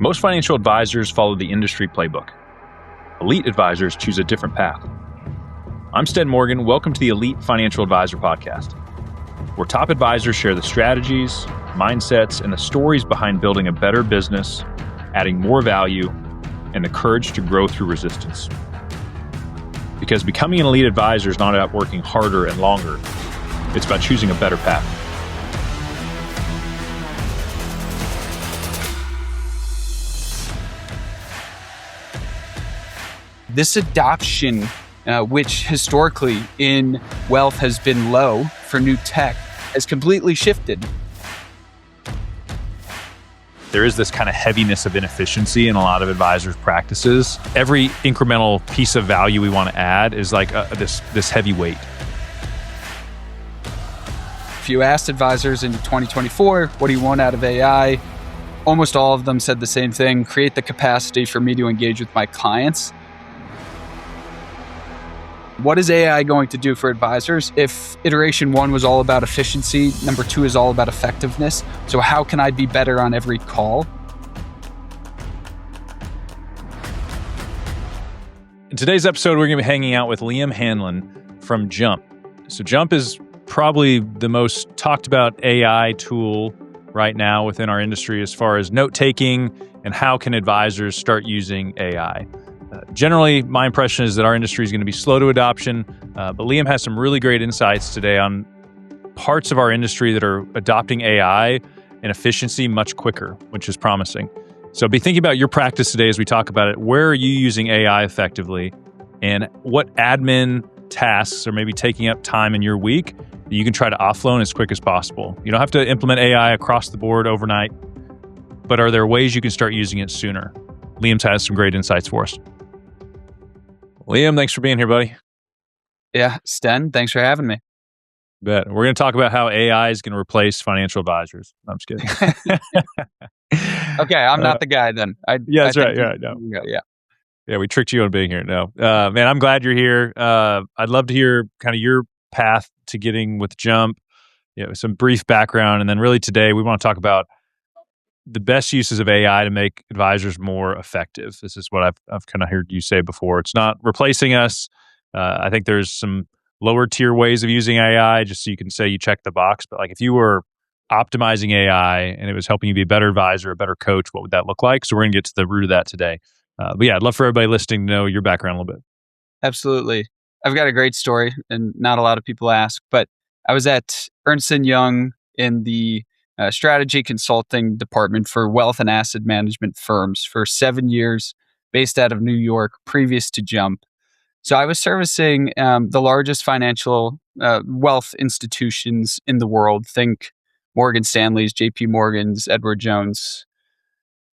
Most financial advisors follow the industry playbook. Elite advisors choose a different path. I'm Sten Morgan. Welcome to the Elite Financial Advisor Podcast, where top advisors share the strategies, mindsets, and the stories behind building a better business, adding more value, and the courage to grow through resistance. Because becoming an elite advisor is not about working harder and longer. It's about choosing a better path. This adoption, which historically in wealth has been low for new tech, has completely shifted. There is this kind of heaviness of inefficiency in a lot of advisors' practices. Every incremental piece of value we want to add is like this heavy weight. If you asked advisors in 2024, what do you want out of AI? Almost all of them said the same thing: create the capacity for me to engage with my clients. What is AI going to do for advisors? If iteration one was all about efficiency, number two is all about effectiveness. So how can I be better on every call? In today's episode, we're going to be hanging out with Liam Hanlon from Jump. So Jump is probably the most talked about AI tool right now within our industry as far as note-taking and how can advisors start using AI. Generally, my impression is that our industry is going to be slow to adoption, but Liam has some really great insights today on parts of our industry that are adopting AI and efficiency much quicker, which is promising. So be thinking about your practice today as we talk about it. Where are you using AI effectively, and what admin tasks are maybe taking up time in your week that you can try to offload as quick as possible? You don't have to implement AI across the board overnight, but are there ways you can start using it sooner? Liam's has some great insights for us. Liam, thanks for being here, buddy. Yeah, Sten, thanks for having me. Bet. We're going to talk about how AI is going to replace financial advisors. I'm just kidding. Okay, I'm not the guy then. That's right. No. Yeah, we tricked you on being here. No. Man, I'm glad you're here. I'd love to hear kind of your path to getting with Jump, some brief background. And then really today, we want to talk about the best uses of AI to make advisors more effective. This is what I've kind of heard you say before. It's not replacing us. I think there's some lower tier ways of using AI, just so you can say you check the box. But like if you were optimizing AI and it was helping you be a better advisor, a better coach, what would that look like? So we're going to get to the root of that today. But yeah, I'd love for everybody listening to know your background a little bit. Absolutely. I've got a great story, and not a lot of people ask, but I was at Ernst & Young in the strategy consulting department for wealth and asset management firms for 7 years, based out of New York, previous to Jump. So I was servicing the largest financial wealth institutions in the world. Think Morgan Stanley's, JP Morgan's, Edward Jones.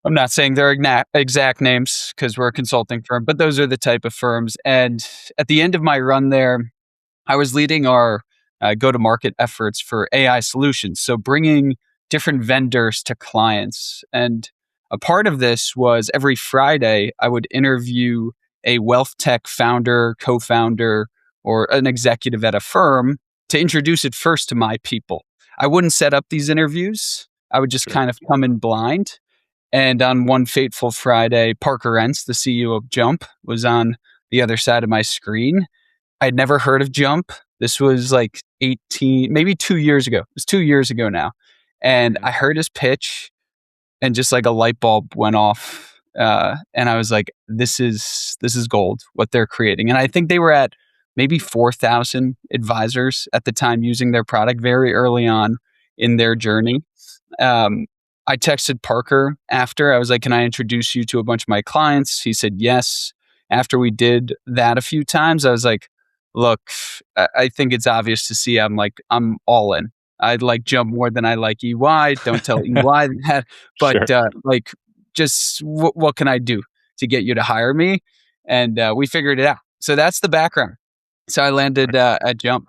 I'm not saying they're exact names because we're a consulting firm, but those are the type of firms. And at the end of my run there, I was leading our go-to-market efforts for AI solutions. So bringing different vendors to clients. And a part of this was every Friday, I would interview a wealth tech founder, co-founder, or an executive at a firm to introduce it first to my people. I wouldn't set up these interviews. I would just kind of come in blind. And on one fateful Friday, Parker Entz, the CEO of Jump, was on the other side of my screen. I'd never heard of Jump. This was like maybe 2 years ago. It was 2 years ago now. And I heard his pitch and just like a light bulb went off. And I was like, this is gold, what they're creating. And I think they were at maybe 4,000 advisors at the time using their product very early on in their journey. I texted Parker after. I was like, can I introduce you to a bunch of my clients? He said yes. After we did that a few times, I was like, look, I think it's obvious to see I'm all in. I like Jump more than I like EY. Don't tell EY that. But sure. Just what can I do to get you to hire me? And we figured it out. So that's the background. So I landed at Jump.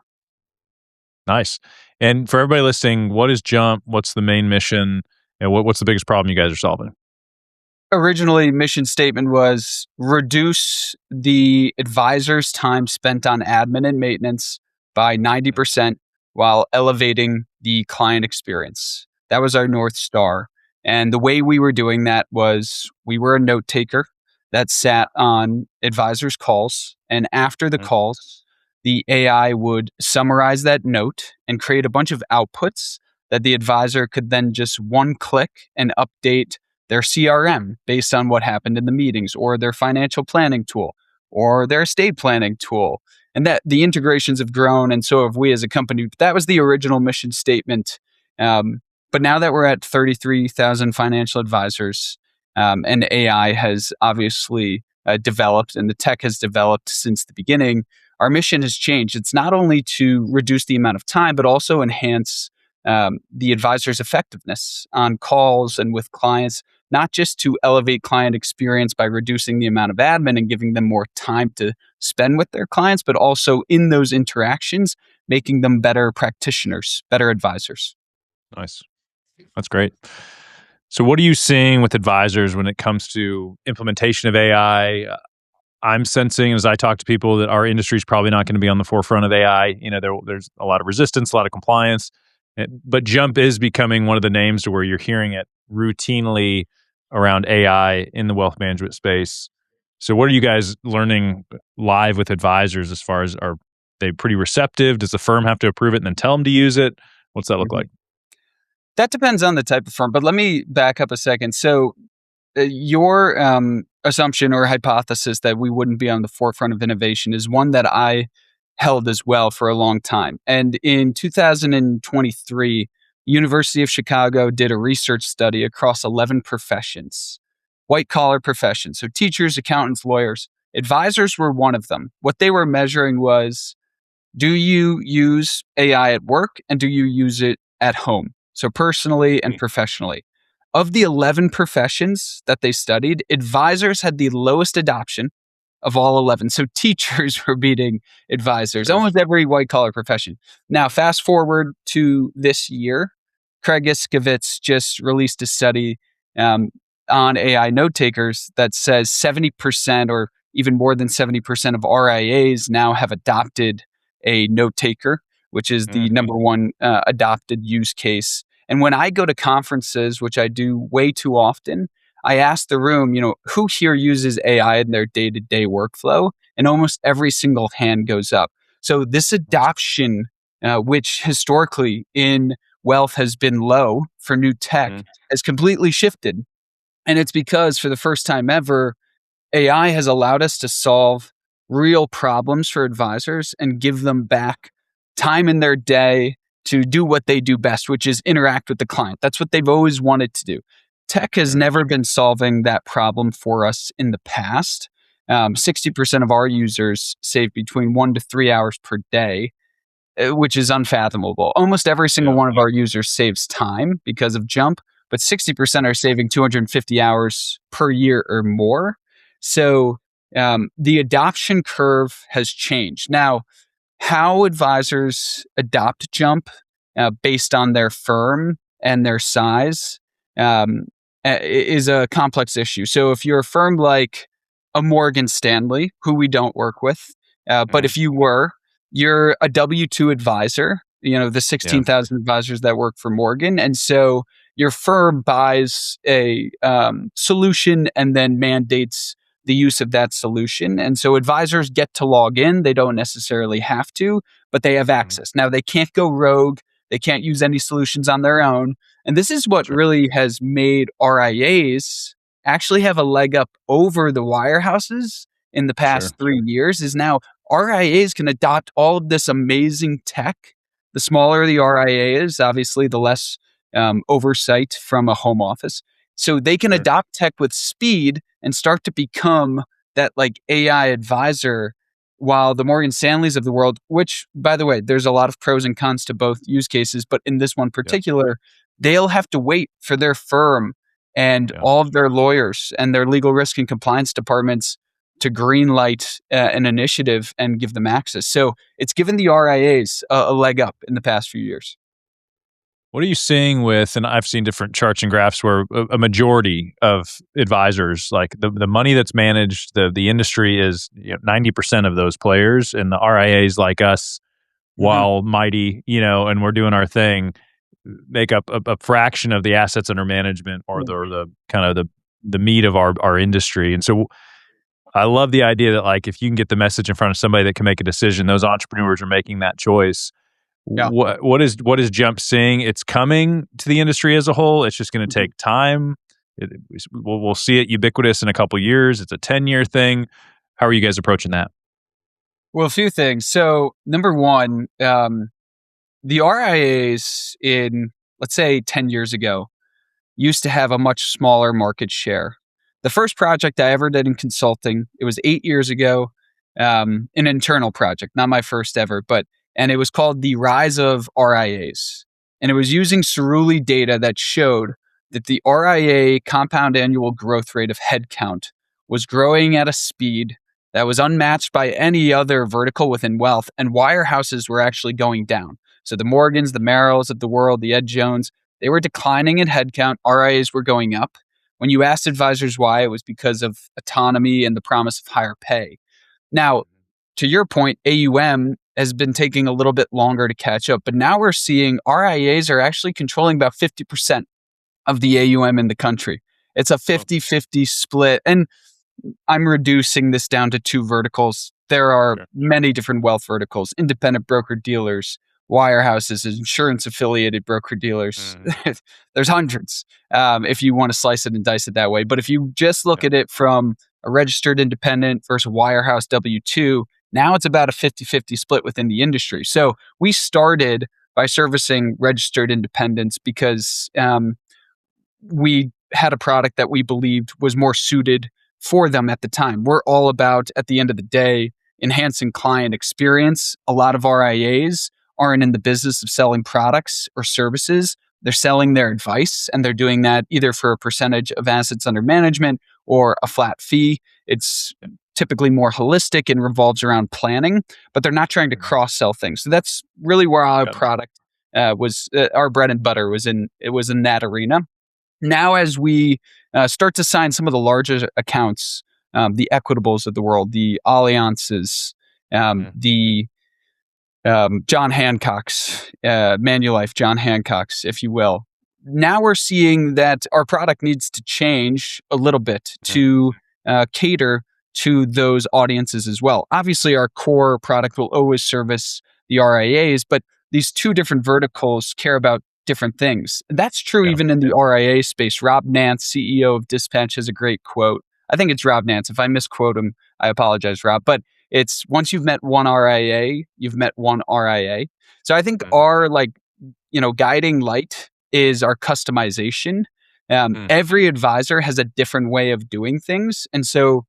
Nice. And for everybody listening, what is Jump? What's the main mission? And what's the biggest problem you guys are solving? Originally, mission statement was reduce the advisor's time spent on admin and maintenance by 90% while elevating the client experience. That was our North Star. And the way we were doing that was we were a note taker that sat on advisors' calls. And after the Mhm. calls, the AI would summarize that note and create a bunch of outputs that the advisor could then just one click and update their CRM based on what happened in the meetings, or their financial planning tool, or their estate planning tool. And that the integrations have grown, and so have we as a company. That was the original mission statement. But now that we're at 33,000 financial advisors, and AI has obviously developed, and the tech has developed since the beginning, our mission has changed. It's not only to reduce the amount of time, but also enhance the advisor's effectiveness on calls and with clients, not just to elevate client experience by reducing the amount of admin and giving them more time to spend with their clients, but also in those interactions, making them better practitioners, better advisors. Nice. That's great. So, what are you seeing with advisors when it comes to implementation of AI? I'm sensing as I talk to people that our industry is probably not going to be on the forefront of AI. There's a lot of resistance, a lot of compliance, but Jump is becoming one of the names to where you're hearing it routinely around AI in the wealth management space. So, what are you guys learning live with advisors as far as are they pretty receptive? Does the firm have to approve it and then tell them to use it? What's that look Mhm. like? That depends on the type of firm, but let me back up a second. So, your assumption or hypothesis that we wouldn't be on the forefront of innovation is one that I held as well for a long time. And in 2023, University of Chicago did a research study across 11 professions, white collar professions. So teachers, accountants, lawyers, advisors were one of them. What they were measuring was, do you use AI at work and do you use it at home? So personally and professionally. Of the 11 professions that they studied, advisors had the lowest adoption of all 11. So teachers were beating advisors, Sure. almost every white collar profession. Now, fast forward to this year, Craig Iskowitz just released a study um, on AI note takers that says 70% or even more than 70% of RIAs now have adopted a note taker, which is the Mm, number one adopted use case. And when I go to conferences, which I do way too often, I ask the room, who here uses AI in their day to day workflow? And almost every single hand goes up. So, this adoption, which historically in wealth has been low for new tech, mm, has completely shifted. And it's because for the first time ever, AI has allowed us to solve real problems for advisors and give them back time in their day to do what they do best, which is interact with the client. That's what they've always wanted to do. Tech has sure. never been solving that problem for us in the past. 60% of our users save between 1 to 3 hours per day, which is unfathomable. Almost every single Yeah. one of our users saves time because of Jump, but 60% are saving 250 hours per year or more. So the adoption curve has changed. Now, how advisors adopt Jump based on their firm and their size is a complex issue. So if you're a firm like a Morgan Stanley, who we don't work with, but Mhm. if you were, you're a W 2 advisor, the Yeah. 16,000 advisors that work for Morgan. And so your firm buys a solution and then mandates the use of that solution. And so advisors get to log in. They don't necessarily have to, but they have Mhm. access. Now, they can't go rogue. They can't use any solutions on their own. And this is what Sure. really has made RIAs actually have a leg up over the wirehouses in the Sure. past 3 years is now RIAs can adopt all of this amazing tech. The smaller the RIA is, obviously, the less oversight from a home office. So they can Sure. adopt tech with speed and start to become that like AI advisor, while the Morgan Stanleys of the world, which by the way, there's a lot of pros and cons to both use cases, but in this one Yeah. particular, they'll have to wait for their firm and Yeah. all of their lawyers and their legal risk and compliance departments to greenlight an initiative and give them access. So it's given the RIAs a leg up in the past few years. What are you seeing with, and I've seen different charts and graphs where a majority of advisors, like the money that's managed, the industry is 90% of those players, and the RIAs like us, Mhm. while mighty, and we're doing our thing. make up a fraction of the assets under management or the kind of the meat of our industry. And so I love the idea that like if you can get the message in front of somebody that can make a decision, those entrepreneurs are making that choice. Yeah. What is Jump seeing? It's coming to the industry as a whole. It's just going to take time. We'll see it ubiquitous in a couple of years. It's a 10-year thing. How are you guys approaching that? Well, a few things. So number one, the RIAs in, let's say 10 years ago, used to have a much smaller market share. The first project I ever did in consulting, it was 8 years ago, an internal project, not my first ever, and it was called The Rise of RIAs. And it was using Cerulli data that showed that the RIA compound annual growth rate of headcount was growing at a speed that was unmatched by any other vertical within wealth, and wirehouses were actually going down. So the Morgans, the Merrills of the world, the Ed Jones, they were declining in headcount. RIAs were going up. When you asked advisors why, it was because of autonomy and the promise of higher pay. Now, to your point, AUM has been taking a little bit longer to catch up, but now we're seeing RIAs are actually controlling about 50% of the AUM in the country. It's a 50-50 split. And I'm reducing this down to two verticals. There are many different wealth verticals: independent broker-dealers, wirehouses, insurance-affiliated broker-dealers. There's hundreds if you want to slice it and dice it that way. But if you just look at it from a registered independent versus wirehouse W-2, now it's about a 50-50 split within the industry. So we started by servicing registered independents because we had a product that we believed was more suited for them at the time. We're all about, at the end of the day, enhancing client experience. A lot of RIAs aren't in the business of selling products or services. They're selling their advice, and they're doing that either for a percentage of assets under management or a flat fee. It's typically more holistic and revolves around planning, but they're not trying to cross-sell things. So that's really where our product was, our bread and butter was in that arena. Now, as we start to sign some of the larger accounts, the Equitables of the world, the Alliances, the John Hancock's, Manulife, John Hancock's, if you will. Now we're seeing that our product needs to change a little bit to cater to those audiences as well. Obviously, our core product will always service the RIAs, but these two different verticals care about different things. That's true even in the RIA space. Rob Nance, CEO of Dispatch, has a great quote. I think it's Rob Nance. If I misquote him, I apologize, Rob. But it's, once you've met one RIA, you've met one RIA. So I think our guiding light is our customization. Every advisor has a different way of doing things. And so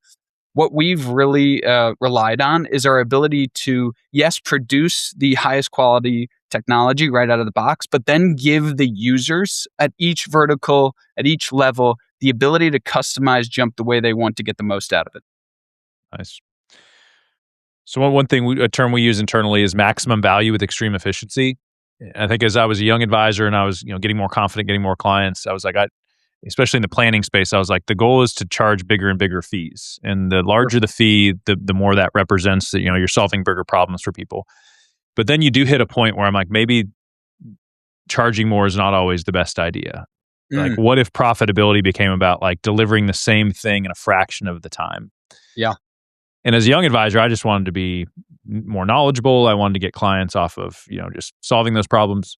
what we've really relied on is our ability to, yes, produce the highest quality technology right out of the box, but then give the users at each vertical, at each level, the ability to customize Jump the way they want to get the most out of it. Nice. So one thing, a term we use internally is maximum value with extreme efficiency. I think as I was a young advisor and I was getting more confident, getting more clients, I was like, especially in the planning space, I was like, the goal is to charge bigger and bigger fees. And the larger the fee, the more that represents that, you're solving bigger problems for people. But then you do hit a point where I'm like, maybe charging more is not always the best idea. Like, what if profitability became about like delivering the same thing in a fraction of the time? Yeah. And as a young advisor, I just wanted to be more knowledgeable. I wanted to get clients off of, just solving those problems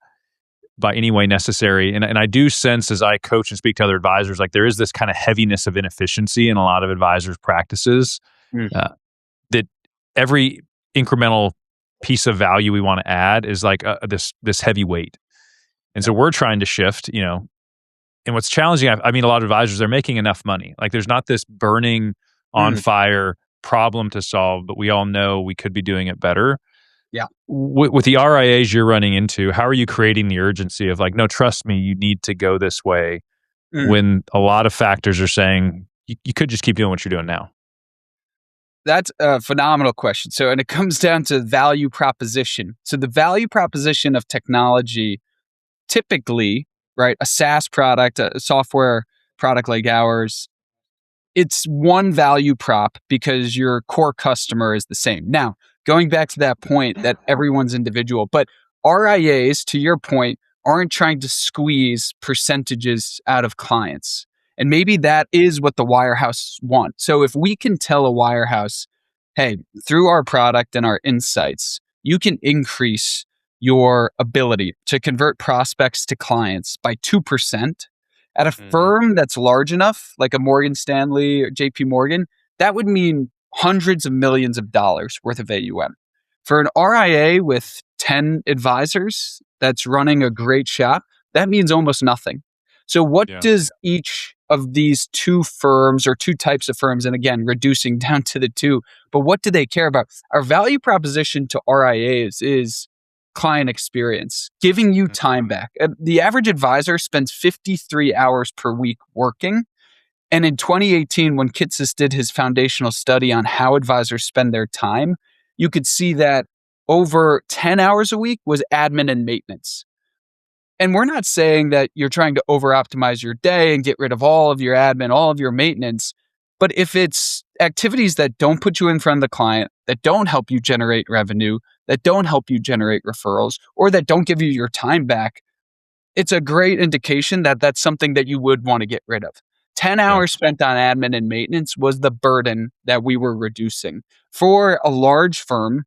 by any way necessary. And I do sense as I coach and speak to other advisors, like there is this kind of heaviness of inefficiency in a lot of advisors' practices, that every incremental piece of value we want to add is like this heavy weight. And so we're trying to shift, and what's challenging, I mean, a lot of advisors, they're making enough money. Like there's not this burning on fire problem to solve, but we all know we could be doing it better. Yeah. With the RIAs you're running into, how are you creating the urgency of like, no, trust me, you need to go this way, when a lot of factors are saying you could just keep doing what you're doing now? That's a phenomenal question. So, and it comes down to value proposition. So the value proposition of technology, typically, right, a SaaS product, a software product like ours, it's one value prop because your core customer is the same. Now, going back to that point that everyone's individual, but RIAs, to your point, aren't trying to squeeze percentages out of clients. And maybe that is what the wirehouse want. So if we can tell a wirehouse, hey, through our product and our insights, you can increase your ability to convert prospects to clients by 2%. At a firm that's large enough, like a Morgan Stanley or JP Morgan, that would mean hundreds of millions of dollars worth of AUM. For an RIA with 10 advisors that's running a great shop, that means almost nothing. So, what does each of these two firms or two types of firms, and again, reducing down to the two, but what do they care about? Our value proposition to RIAs is client experience, giving you time back. The average advisor spends 53 hours per week working. And in 2018, when Kitsis did his foundational study on how advisors spend their time, you could see that over 10 hours a week was admin and maintenance. And we're not saying that you're trying to over optimize your day and get rid of all of your admin, all of your maintenance. But if it's activities that don't put you in front of the client, that don't help you generate revenue, that don't help you generate referrals, or that don't give you your time back, it's a great indication that that's something that you would want to get rid of. 10 hours spent on admin and maintenance was the burden that we were reducing. For a large firm,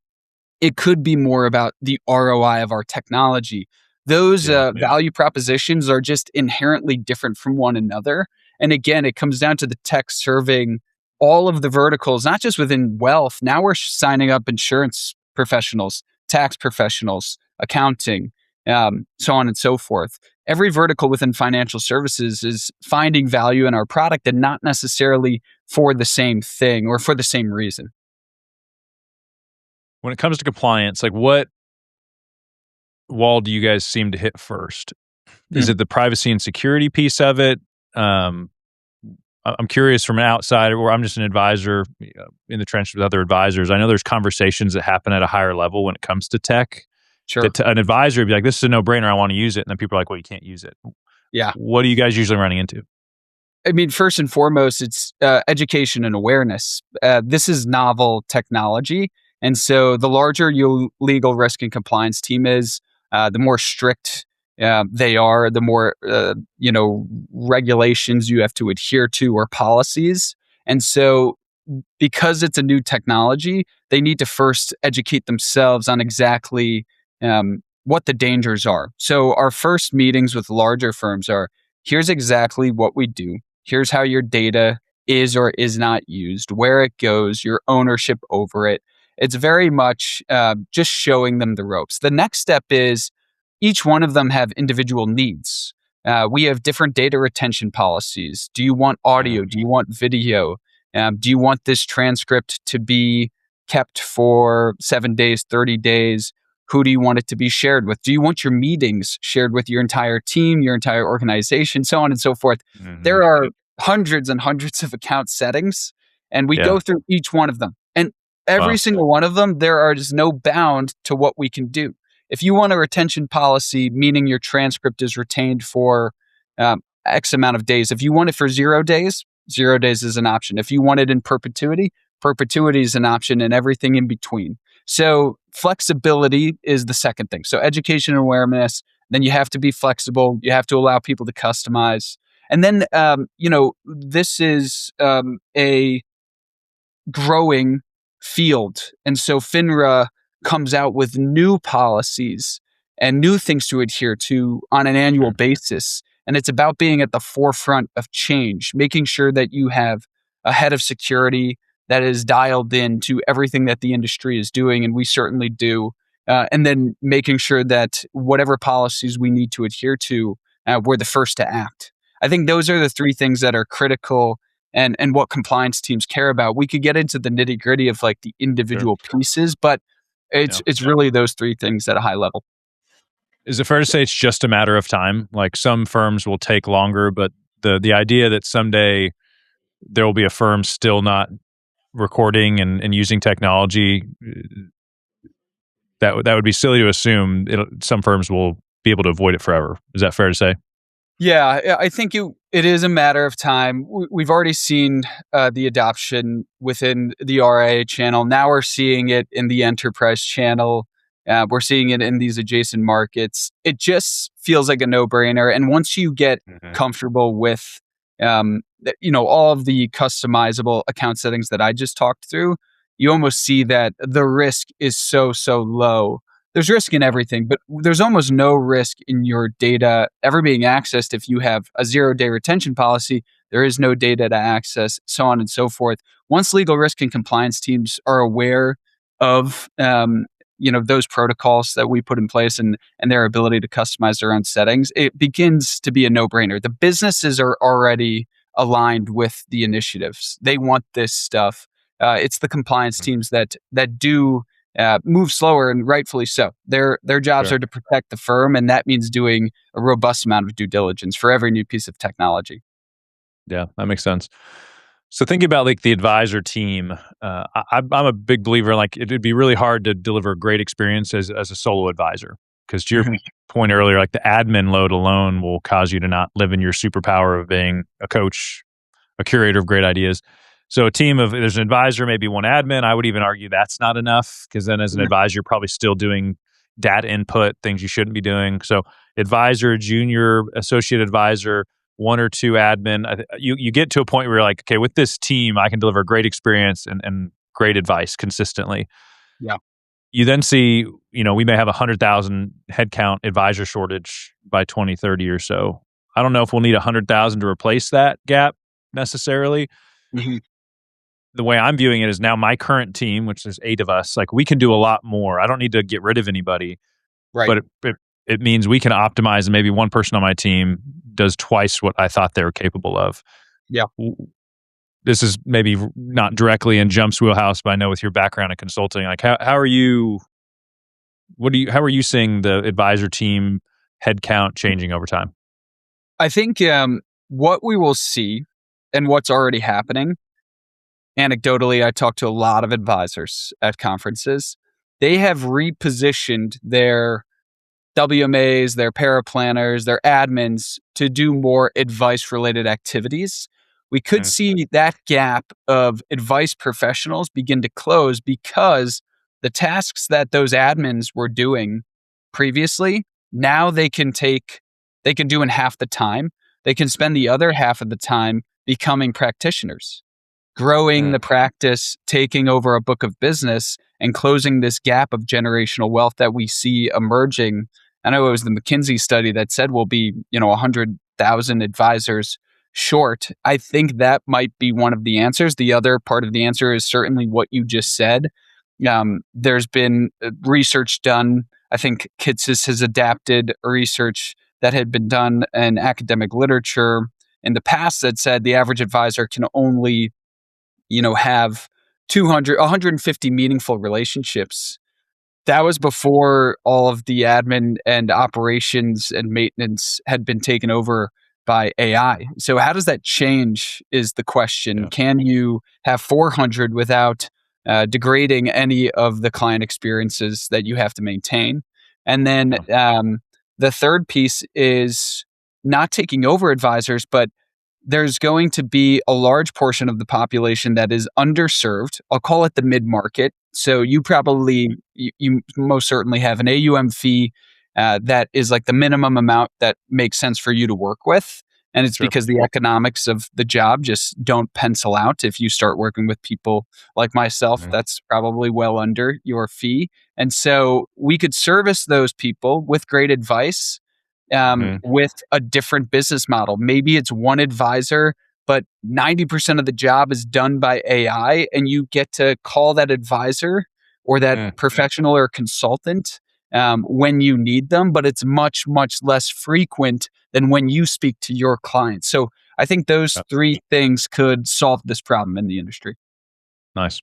it could be more about the ROI of our technology. Those value propositions are just inherently different from one another. And again, it comes down to the tech serving all of the verticals, not just within wealth. Now we're signing up insurance professionals, tax professionals, accounting, so on and so forth. Every vertical within financial services is finding value in our product and not necessarily for the same thing or for the same reason. When it comes to compliance, like what wall do you guys seem to hit first? Is it the privacy and security piece of it? I'm curious from an outsider, or I'm just an advisor in the trenches with other advisors. I know there's conversations that happen at a higher level when it comes to tech. Sure. That an advisor would be like, this is a no-brainer, I want to use it. And then people are like, well, you can't use it. Yeah. What are you guys usually running into? I mean, first and foremost, it's education and awareness. This is novel technology. And so the larger your legal risk and compliance team is, the more strict they are, the more regulations you have to adhere to or policies. And so because it's a new technology, they need to first educate themselves on exactly what the dangers are. So our first meetings with larger firms are, here's exactly what we do. Here's how your data is or is not used, where it goes, your ownership over it. It's very much just showing them the ropes. The next step is each one of them have individual needs. We have different data retention policies. Do you want audio? Do you want video? Do you want this transcript to be kept for 7 days, 30 days? Who do you want it to be shared with? Do you want your meetings shared with your entire team, your entire organization, so on and so forth? There are hundreds and hundreds of account settings, and we go through each one of them. And every single one of them, there is no bound to what we can do. If you want a retention policy, meaning your transcript is retained for X amount of days, if you want it for 0 days, 0 days is an option. If you want it in perpetuity, perpetuity is an option, and everything in between. So flexibility is the second thing. So education and awareness, then you have to be flexible. You have to allow people to customize. And then, this is a growing field. And so FINRA comes out with new policies and new things to adhere to on an annual basis. And it's about being at the forefront of change, making sure that you have a head of security that is dialed in to everything that the industry is doing, and we certainly do. And then making sure that whatever policies we need to adhere to, we're the first to act. I think those are the three things that are critical and what compliance teams care about. We could get into the nitty gritty of like the individual pieces, but it's really those three things at a high level. Is it fair to say it's just a matter of time? Like some firms will take longer, but the idea that someday there will be a firm still not recording and using technology, that would be silly to assume some firms will be able to avoid it forever. Is that fair to say? Yeah, I think it is a matter of time. We've already seen the adoption within the RIA channel. Now we're seeing it in the enterprise channel. We're seeing it in these adjacent markets. It just feels like a no-brainer. And once you get comfortable with, all of the customizable account settings that I just talked through, you almost see that the risk is so low. There's risk in everything, but there's almost no risk in your data ever being accessed. If you have a 0-day retention policy, there is no data to access, so on and so forth. Once legal risk and compliance teams are aware of those protocols that we put in place and their ability to customize their own settings, it begins to be a no-brainer. The businesses are already aligned with the initiatives. They want this stuff. It's the compliance teams that do move slower, and rightfully so. Their jobs are to protect the firm, and that means doing a robust amount of due diligence for every new piece of technology. Yeah, that makes sense. So thinking about like the advisor team, I'm a big believer. Like it'd be really hard to deliver a great experience as a solo advisor, because to your point earlier, like the admin load alone will cause you to not live in your superpower of being a coach, a curator of great ideas. So a team of, there's an advisor, maybe one admin. I would even argue that's not enough, because then as an advisor, you're probably still doing data input, things you shouldn't be doing. So advisor, junior, associate advisor, one or two admin. You get to a point where you're like, okay, with this team, I can deliver a great experience and great advice consistently. Yeah. You then see, we may have 100,000 headcount advisor shortage by 2030 or so. I don't know if we'll need 100,000 to replace that gap necessarily. The way I'm viewing it is now my current team, which is 8 of us, like we can do a lot more. I don't need to get rid of anybody, right? But it means we can optimize, and maybe one person on my team does twice what I thought they were capable of. Yeah. This is maybe not directly in Jump's wheelhouse, but I know with your background in consulting, like how are you seeing the advisor team headcount changing over time? I think what we will see and what's already happening, anecdotally, I talk to a lot of advisors at conferences. They have repositioned their WMAs, their paraplanners, their admins to do more advice-related activities. We could see that gap of advice professionals begin to close, because the tasks that those admins were doing previously, now they can do in half the time. They can spend the other half of the time becoming practitioners, growing the practice, taking over a book of business, and closing this gap of generational wealth that we see emerging. I know it was the McKinsey study that said we'll be, 100,000 advisors short. I think that might be one of the answers. The other part of the answer is certainly what you just said. There's been research done. I think Kitsis has adapted research that had been done in academic literature in the past that said the average advisor can only, have 150 meaningful relationships. That was before all of the admin and operations and maintenance had been taken over by AI. So how does that change is the question. Yeah. Can you have 400 without degrading any of the client experiences that you have to maintain? And then the third piece is not taking over advisors, but there's going to be a large portion of the population that is underserved. I'll call it the mid-market. So you most certainly have an AUM fee that is like the minimum amount that makes sense for you to work with. And it's because the economics of the job just don't pencil out. If you start working with people like myself, that's probably well under your fee. And so we could service those people with great advice, with a different business model. Maybe it's one advisor, but 90% of the job is done by AI, and you get to call that advisor or that professional or consultant when you need them, but it's much, much less frequent than when you speak to your clients. So I think those 3 things could solve this problem in the industry. Nice.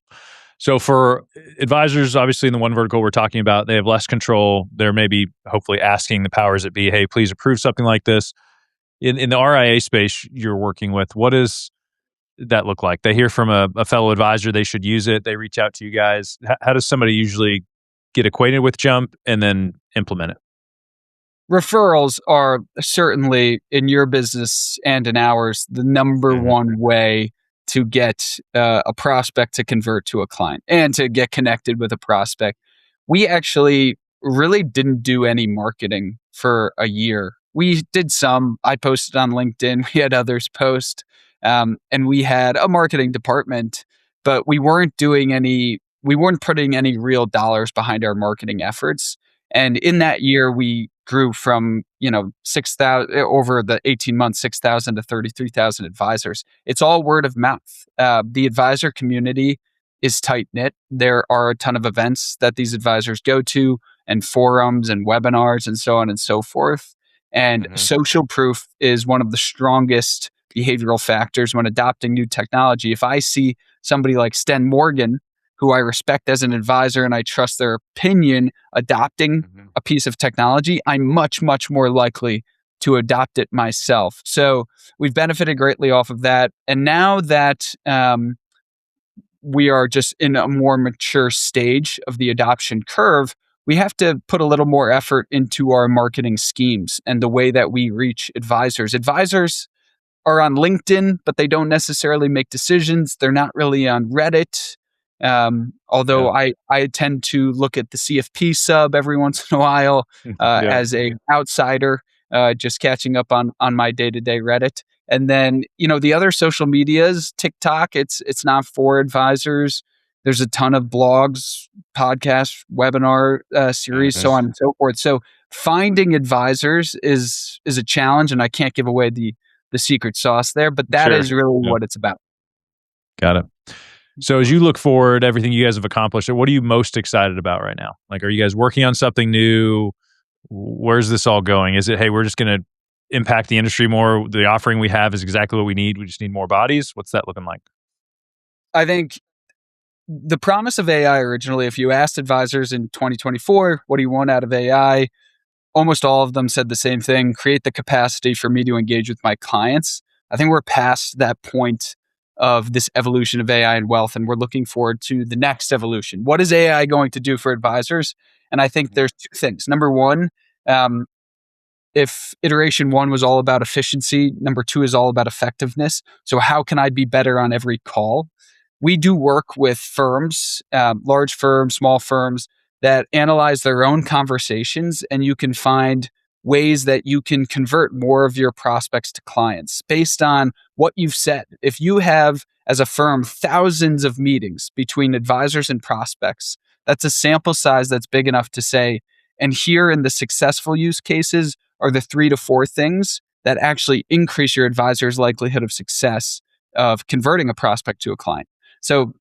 So for advisors, obviously in the one vertical we're talking about, they have less control. They're maybe hopefully asking the powers that be, hey, please approve something like this. In the RIA space you're working with, what does that look like? They hear from a fellow advisor, they should use it. They reach out to you guys. How does somebody usually get acquainted with Jump and then implement it? Referrals are certainly, in your business and in ours, the number one way to get a prospect to convert to a client and to get connected with a prospect. We actually really didn't do any marketing for a year. We did some. I posted on LinkedIn. We had others post, and we had a marketing department, but we weren't doing any. We weren't putting any real dollars behind our marketing efforts. And in that year, we grew from 6,000 over the 18 months, 6,000 to 33,000 advisors. It's all word of mouth. The advisor community is tight knit. There are a ton of events that these advisors go to, and forums and webinars and so on and so forth. And social proof is one of the strongest behavioral factors when adopting new technology. If I see somebody like Sten Morgan, who I respect as an advisor and I trust their opinion, adopting a piece of technology, I'm much, much more likely to adopt it myself. So we've benefited greatly off of that. And now that we are just in a more mature stage of the adoption curve, we have to put a little more effort into our marketing schemes and the way that we reach advisors. Advisors are on LinkedIn, but they don't necessarily make decisions. They're not really on Reddit. Although I tend to look at the CFP sub every once in a while as a outsider, just catching up on my day-to-day Reddit. And then, the other social medias, TikTok, it's not for advisors. There's a ton of blogs, podcasts, webinar series, so on and so forth. So finding advisors is a challenge, and I can't give away the secret sauce there, but that is really what it's about. Got it. So as you look forward, everything you guys have accomplished, what are you most excited about right now? Like, are you guys working on something new? Where's this all going? Is it, hey, we're just going to impact the industry more? The offering we have is exactly what we need. We just need more bodies. What's that looking like? I think the promise of AI originally, if you asked advisors in 2024, what do you want out of AI? Almost all of them said the same thing: create the capacity for me to engage with my clients. I think we're past that point of this evolution of AI and wealth, and we're looking forward to the next evolution. What is AI going to do for advisors? And I think there's two things. Number one, if iteration one was all about efficiency, number two is all about effectiveness. So how can I be better on every call? We do work with firms, large firms, small firms, that analyze their own conversations, and you can find ways that you can convert more of your prospects to clients based on what you've said. If you have, as a firm, thousands of meetings between advisors and prospects, that's a sample size that's big enough to say, and here in the successful use cases are the 3 to 4 things that actually increase your advisor's likelihood of success of converting a prospect to a client. So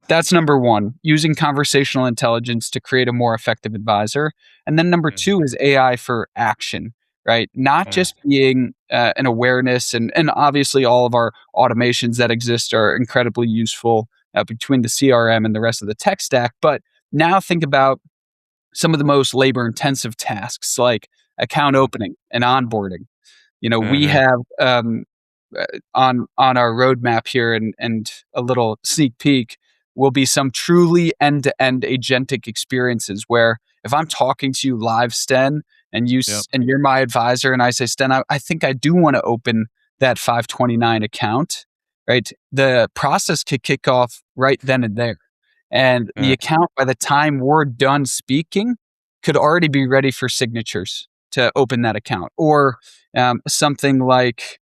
that's number one, using conversational intelligence to create a more effective advisor. And then number two is AI for action, right? Not just being an awareness, and obviously all of our automations that exist are incredibly useful between the CRM and the rest of the tech stack. But now think about some of the most labor intensive tasks like account opening and onboarding. We have on our roadmap here, and a little sneak peek will be some truly end-to-end agentic experiences where if I'm talking to you live, Sten, and and you're my advisor, and I say, Sten, I think I do want to open that 529 account, right? The process could kick off right then and there. And the account, by the time we're done speaking, could already be ready for signatures to open that account. Or something like,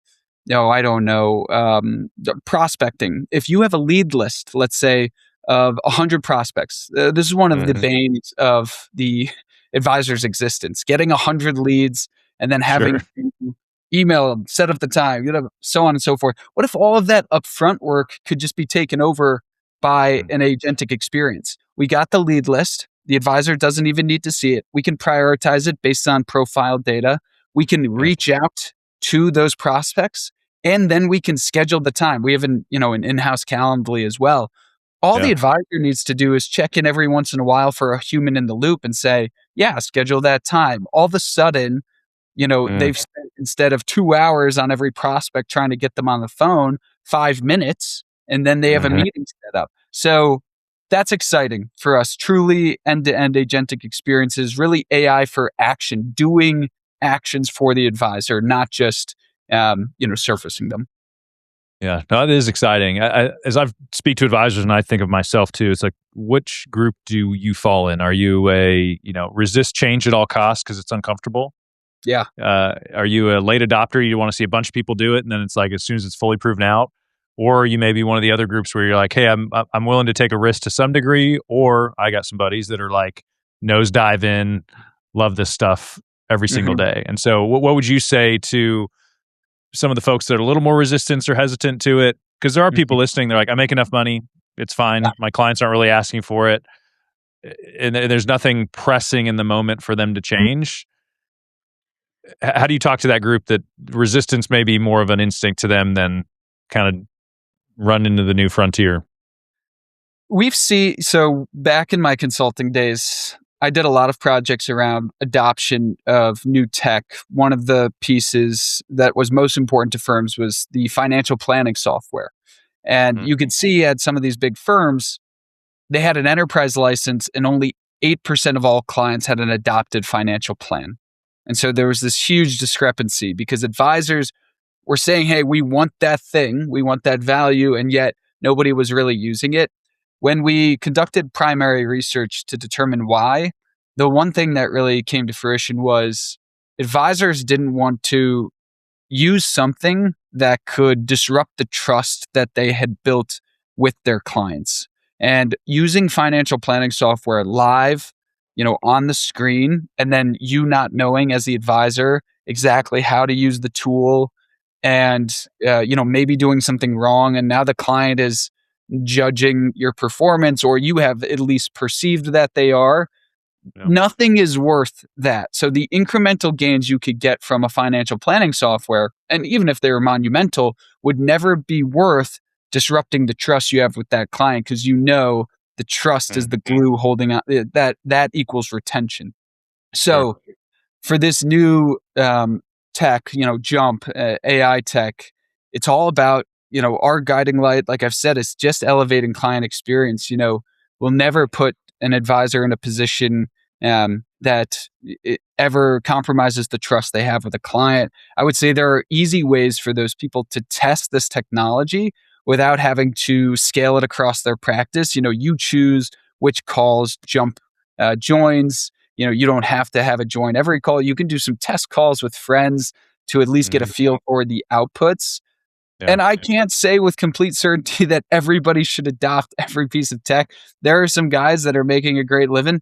I don't know, prospecting. If you have a lead list, let's say, of 100 prospects, this is one of the banes of the advisor's existence, getting 100 leads and then having to email them, set up the time, so on and so forth. What if all of that upfront work could just be taken over by an agentic experience? We got the lead list. The advisor doesn't even need to see it. We can prioritize it based on profile data. We can reach out to those prospects, and then we can schedule the time. We have an in-house Calendly as well. All the advisor needs to do is check in every once in a while for a human in the loop and say, schedule that time. All of a sudden, they've spent, instead of 2 hours on every prospect trying to get them on the phone, 5 minutes, and then they have a meeting set up. So that's exciting for us. Truly end-to-end agentic experiences, really AI for action, doing actions for the advisor, not just surfacing them. Yeah, no, it is exciting. As I speak to advisors and I think of myself too, it's like, which group do you fall in? Are you resist change at all costs because it's uncomfortable? Yeah. Are you a late adopter? You want to see a bunch of people do it, and then it's like as soon as it's fully proven out, or you may be one of the other groups where you're like, hey, I'm willing to take a risk to some degree, or I got some buddies that are like nose dive in, love this stuff every single day. And so, what would you say to some of the folks that are a little more resistant or hesitant to it? Because there are people listening. They're like, I make enough money. It's fine. Yeah. My clients aren't really asking for it. And there's nothing pressing in the moment for them to change. How do you talk to that group that resistance may be more of an instinct to them than kind of run into the new frontier? So back in my consulting days, I did a lot of projects around adoption of new tech. One of the pieces that was most important to firms was the financial planning software. And you could see at some of these big firms, they had an enterprise license and only 8% of all clients had an adopted financial plan. And so there was this huge discrepancy because advisors were saying, hey, we want that thing, we want that value, and yet nobody was really using it. When we conducted primary research to determine why, the one thing that really came to fruition was advisors didn't want to use something that could disrupt the trust that they had built with their clients. And using financial planning software live, on the screen, and then you not knowing as the advisor exactly how to use the tool and, maybe doing something wrong. And now the client is judging your performance, or you have at least perceived that they are. Yeah. Nothing is worth that. So the incremental gains you could get from a financial planning software, and even if they were monumental, would never be worth disrupting the trust you have with that client, because the trust is the glue holding out that equals retention. So for this new tech, Jump, AI tech, it's all about, our guiding light, like I've said, is just elevating client experience. We'll never put an advisor in a position that it ever compromises the trust they have with a client. I would say there are easy ways for those people to test this technology without having to scale it across their practice. You choose which calls Jump joins. You don't have to have it join every call. You can do some test calls with friends to at least get a feel for the outputs. Yeah. And I can't say with complete certainty that everybody should adopt every piece of tech. There are some guys that are making a great living,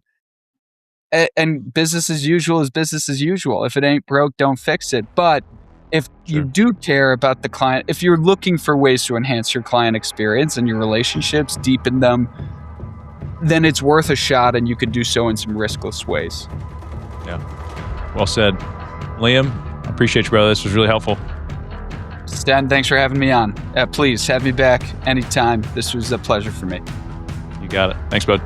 and business as usual is business as usual. If it ain't broke, don't fix it. But if you do care about the client, if you're looking for ways to enhance your client experience and your relationships, deepen them, then it's worth a shot, and you could do so in some riskless ways. Yeah. Well said. Liam, I appreciate you, brother. This was really helpful. Sten, thanks for having me on. Please have me back anytime. This was a pleasure for me. You got it. Thanks, bud.